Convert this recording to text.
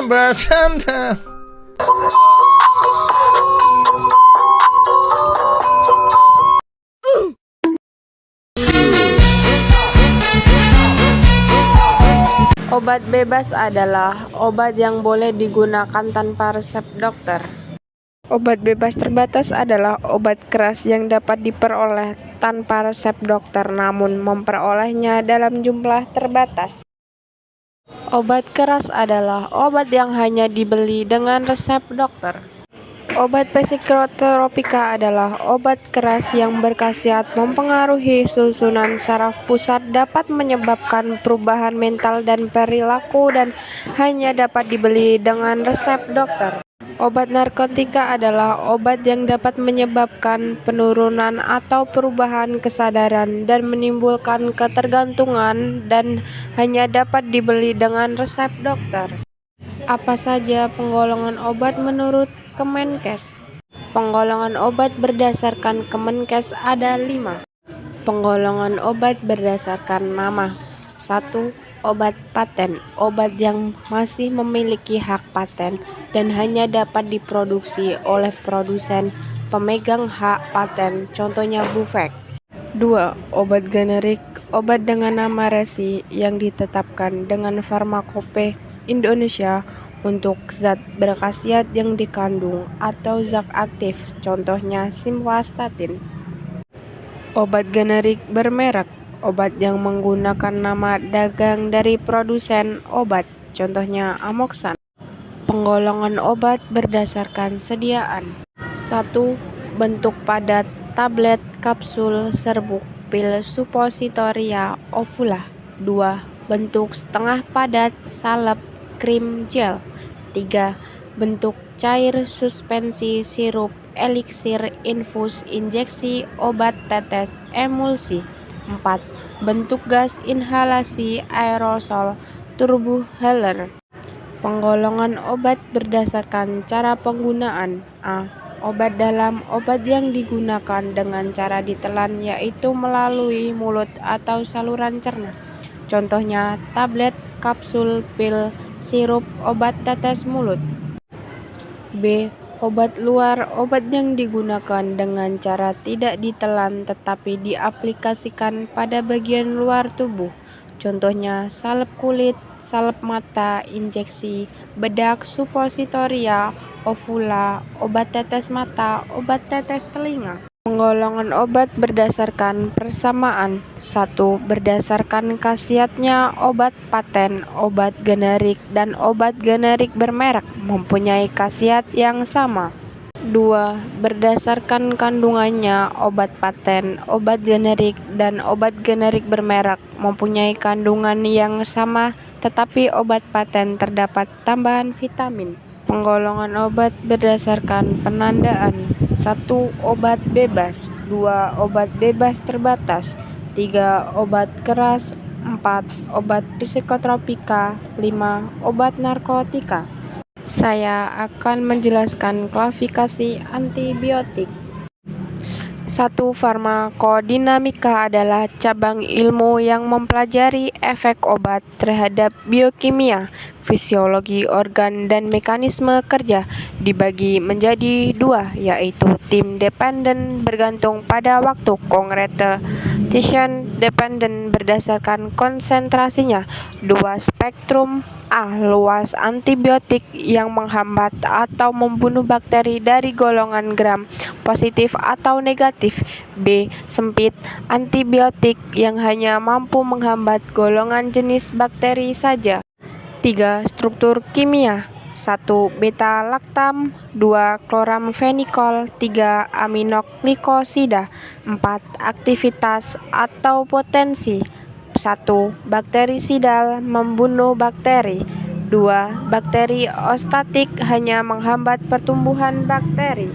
bercanda. Obat bebas adalah obat yang boleh digunakan tanpa resep dokter. Obat bebas terbatas adalah obat keras yang dapat diperoleh tanpa resep dokter namun memperolehnya dalam jumlah terbatas. Obat keras adalah obat yang hanya dibeli dengan resep dokter. Obat psikotropika adalah obat keras yang berkhasiat mempengaruhi susunan saraf pusat, dapat menyebabkan perubahan mental dan perilaku, dan hanya dapat dibeli dengan resep dokter. Obat narkotika adalah obat yang dapat menyebabkan penurunan atau perubahan kesadaran dan menimbulkan ketergantungan dan hanya dapat dibeli dengan resep dokter. Apa saja penggolongan obat menurut Kemenkes? Penggolongan obat berdasarkan Kemenkes ada 5. Penggolongan obat berdasarkan nama. 1. Obat paten, obat yang masih memiliki hak paten dan hanya dapat diproduksi oleh produsen pemegang hak paten, contohnya Bufek. 2. Obat generik, obat dengan nama resi yang ditetapkan dengan Farmakope Indonesia untuk zat berkhasiat yang dikandung atau zat aktif, contohnya simvastatin. Obat generik bermerek, obat yang menggunakan nama dagang dari produsen obat, contohnya Amoxan. Penggolongan obat berdasarkan sediaan. 1. Bentuk padat, tablet, kapsul, serbuk, pil, supositoria, ovula. 2. Bentuk setengah padat, salep, krim, gel. 3. Bentuk cair, suspensi, sirup, eliksir, infus, injeksi, obat tetes, emulsi. 4. Bentuk gas, inhalasi, aerosol, turbuhaler. Penggolongan obat berdasarkan cara penggunaan. A. Obat dalam, obat yang digunakan dengan cara ditelan, yaitu melalui mulut atau saluran cerna. Contohnya tablet, kapsul, pil, sirup, obat tetes mulut. B. Obat luar, obat yang digunakan dengan cara tidak ditelan tetapi diaplikasikan pada bagian luar tubuh. Contohnya salep kulit, salep mata, injeksi, bedak, supositoria, ovula, obat tetes mata, obat tetes telinga. Penggolongan obat berdasarkan persamaan. 1. Berdasarkan khasiatnya, obat paten, obat generik, dan obat generik bermerek mempunyai khasiat yang sama. 2. Berdasarkan kandungannya, obat paten, obat generik, dan obat generik bermerek mempunyai kandungan yang sama, tetapi obat paten terdapat tambahan vitamin. Penggolongan obat berdasarkan penandaan. 1. Obat bebas. 2. Obat bebas terbatas. 3. Obat keras. 4. Obat psikotropika. 5. Obat narkotika. Saya akan menjelaskan klasifikasi antibiotik. 1. Farmakodinamika adalah cabang ilmu yang mempelajari efek obat terhadap biokimia, fisiologi organ, dan mekanisme kerja. Dibagi menjadi 2, yaitu tim dependen bergantung pada waktu, concentration dependen berdasarkan konsentrasinya. 2. Spektrum. A. Luas antibiotik yang menghambat atau membunuh bakteri dari golongan gram positif atau negatif. B. Sempit antibiotik yang hanya mampu menghambat golongan jenis bakteri saja. 3. Struktur kimia. 1. Beta laktam. 2. Kloramfenikol. 3. Aminoglikosida. 4. Aktivitas atau potensi. 1. Bakterisidal, membunuh bakteri. 2. Bakteri ostatik, hanya menghambat pertumbuhan bakteri.